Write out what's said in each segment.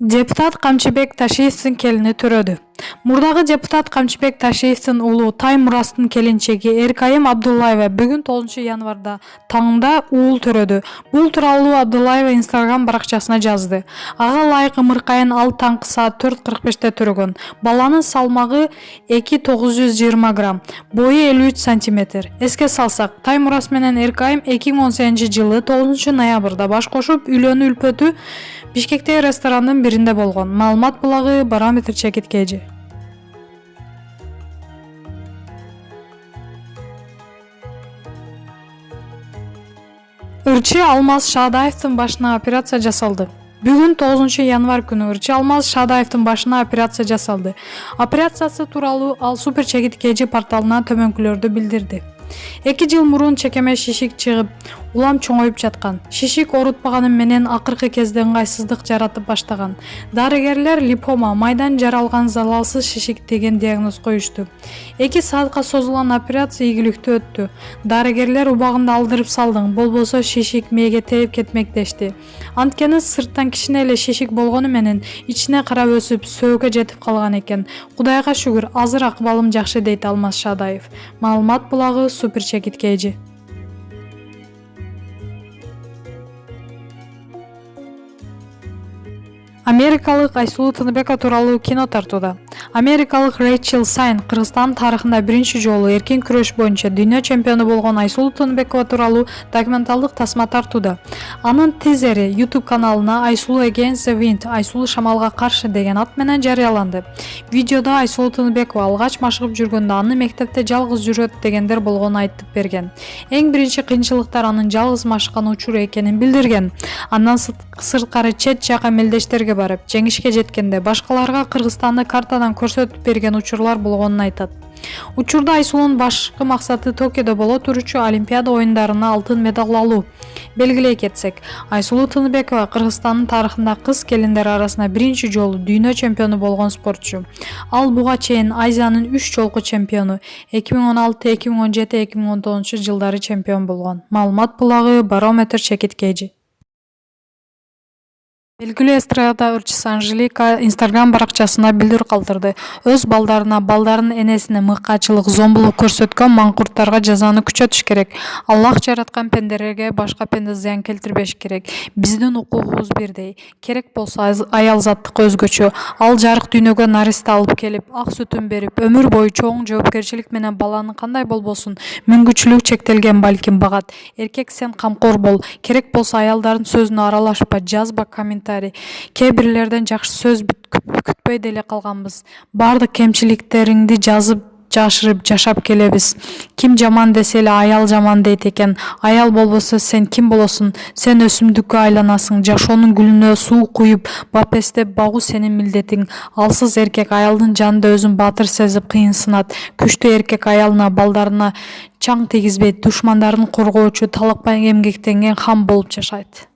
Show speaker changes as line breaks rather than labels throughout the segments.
Депутат Камчыбек Ташиевдин келини төрөдү. Мурдагы депутат Камчыбек Ташиевдин уулу Таймурастын келинчеги Эркайым Абдуллаева бүгүн 9 январда таңда уул төрөдү. Бул тууралуу Абдуллаева Instagram баракчасына жазды. Ага ылайык ымыркайын ал таңкы саат 4:45 төрөгөн. Баланын салмагы 2,920 грамм, бою 53 сантиметр. Эске салсак, Таймурас менен Эркайым 2018-жылы 9 ноябрда баш кошуп үйлөнүү үлпөтү Бишкектеги ресторандын биринде болгон. Маалымат булагы Барометр чекиткежи. Ырчы Алмаз Шаадаевдин башына операция жасалды. Бүгүн 9 январ күнү Ырчы Алмаз Шаадаевдин башына операция жасалды. Операциясы тууралуу ал Супер чекиткежи порталына төмөнкүлөрдү билдирди. 2 жыл мурун чекеме шишик чыгып, улам чоңоюп жаткан. Шишик орутпаганы менен акыркы кезде ыңгайсыздык жаратып баштаган. Дарыгерлер липома, майдан жаралган залалсыз шишик деген диагноз коюшту. 2 саатка созулган операция ийгиликтүү өттү. Дарыгерлер убагында алдырып салдың, болбосо шишик мээге терип кетмек дешти. Анткени сырттан кичине эле шишик болгону менен ичине карап өсүп, сөөгө жетип калган экен. Кудайга шүгүр, азыр акыбалым жакшы дейт Алмаз Шаадаев. Маалымат булагы Супер чекиткежи. Америкалык Айсулуу Тыныбекова тууралуу кино тартууда. Америкалык Рэйчел Сайн Кыргызстан тарыхында биринчи жолу эркин күрөш боюнча дүйнө чемпиону болгон Айсулуу Тыныбекова тууралуу документалдык тасма тартууда. Анын тизери YouTube каналына Айсулуу Against the Wind, Айсулуу шамалга каршы деген ат менен жарыяланды. Видеодо Айсулуу Тыныбекова алгач машыгып жүргөндө аны мектепте жалгыз жүрөт дегендер болгонун айтып берген. Эң биринчи кыйынчылыктар анын жалгыз машыккан учуру экенин билдирген. Андан сырткары чет жака мелдештерге барып, жеңишке жеткенде башкаларга Кыргызстанды картадан көрсөтүп берген учурлар болгонун айтат. Учурда Айсулуунун башкы максаты Токиодо боло турчу Олимпиада оюндарына алтын медаль алуу. Белгилей кетсек, Айсулуу Тыныбекова Кыргызстандын тарыхында кыз келиндер арасында биринчи жолу дүйнө чемпиону болгон спортчу. Ал буга чейин Азиянын 3 жолку чемпиону, 2016, 2017, 2019 жылдары чемпион болгон. Маалымат булагы Барометр чекиткежи. Белгилүү эстрада ырчысы Анжелика Instagram баракчасына билдирүү калтырды. Өз балдарына, балдардын энесине мыкаачылык, зомбулук көрсөткөн маңкурттарга жазаны күчөтүш керек. Аллах жараткан пенделерге башка пенде зыян келтирбеш керек. Биздин укугубуз бирдей. Керек болсо аялзаттык өзгөчө. Ал жарык дүйнөгө нариста алып келип, ак сүтүн берип, өмүр бою чоң жоопкерчилик менен баланы кандай болбосун, мүмкүнчүлүк чектелген балким багат. Эркек сен камкор бол. Керек болсо аялдардын сөзүнө аралашпа, жазба комментарий. Кээ бирлерден жакшы сөз күтпөй деле калганбыз. Бардык кемчиликтериңди жазып жашырып жашап келебиз. Ким жаман десе эле аял жаман дейт экен. Аял болбосо сен ким болосуң? Сен өсүмдүккө айланасың. Жашоонун гүлүнө суу куюп, бапестеп багуу сенин милдетиң. Алсыз эркек аялдын жанында өзүн баатыр сезип кыйынсынат. Күчтүү эркек аялына, балдарына чаң тийгизбейт, душмандарын коргоочу, талакпай эмгектенген хам болуп жашайт.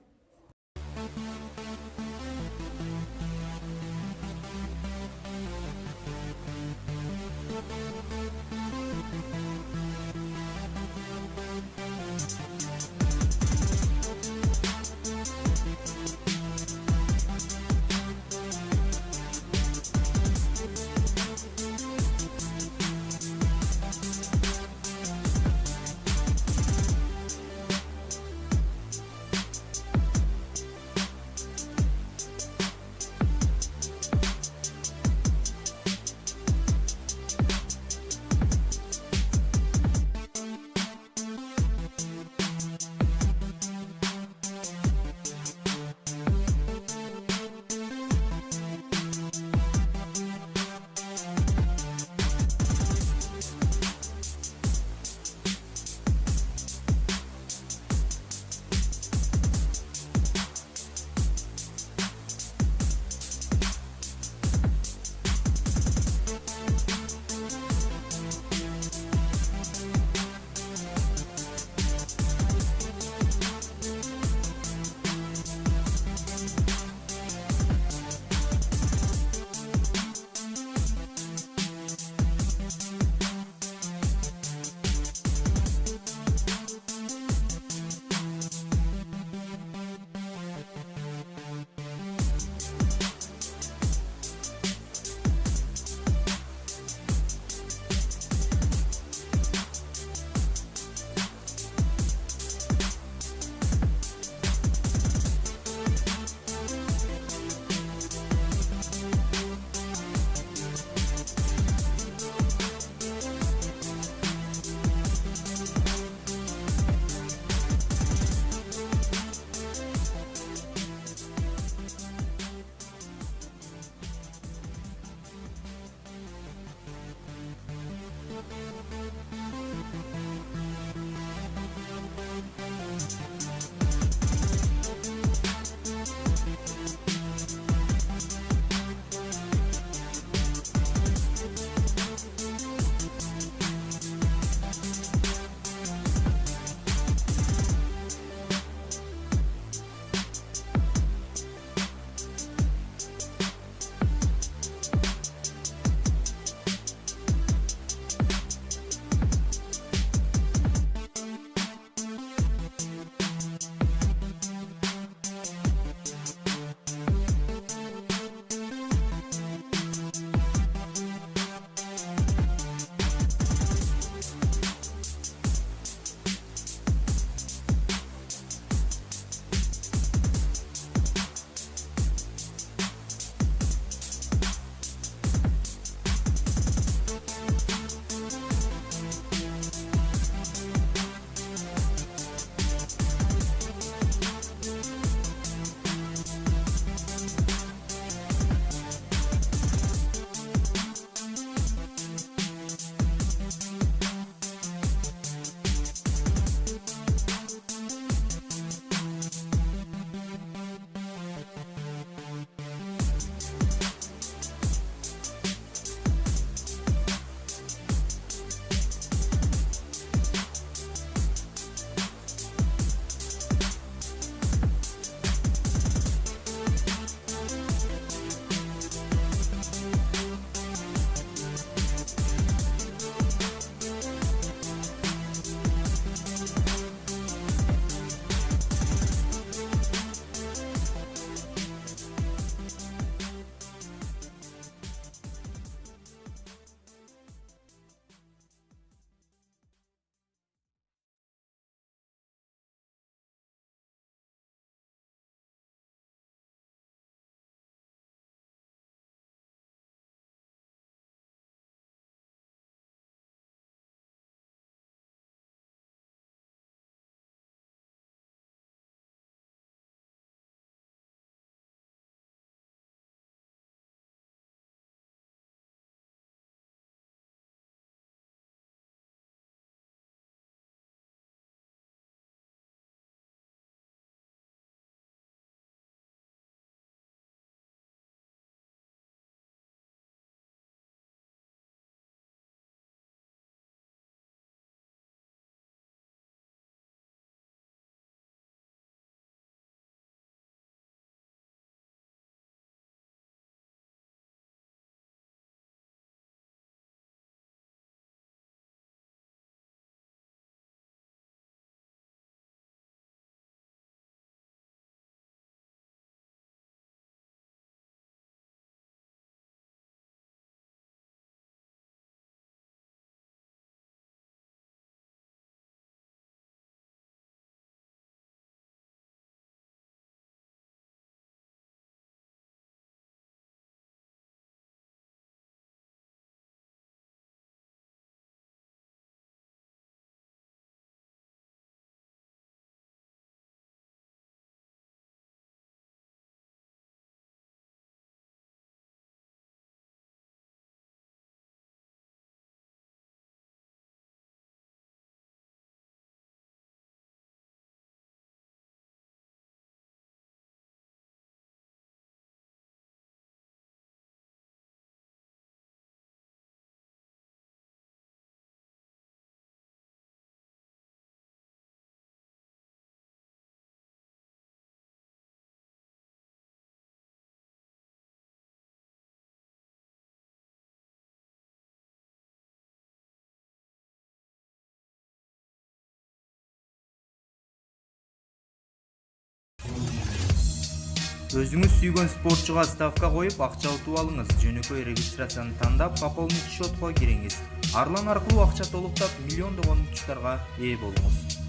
Өзүңүз сүйгөн спортчуга ставка коюп акча утуп алыңыз. Жөнөкөй регистрацияны тандап, пополнить счетко кириңиз. Арлан аркылуу акча толуктап, миллиондогон утуштарга ээ болуңуз.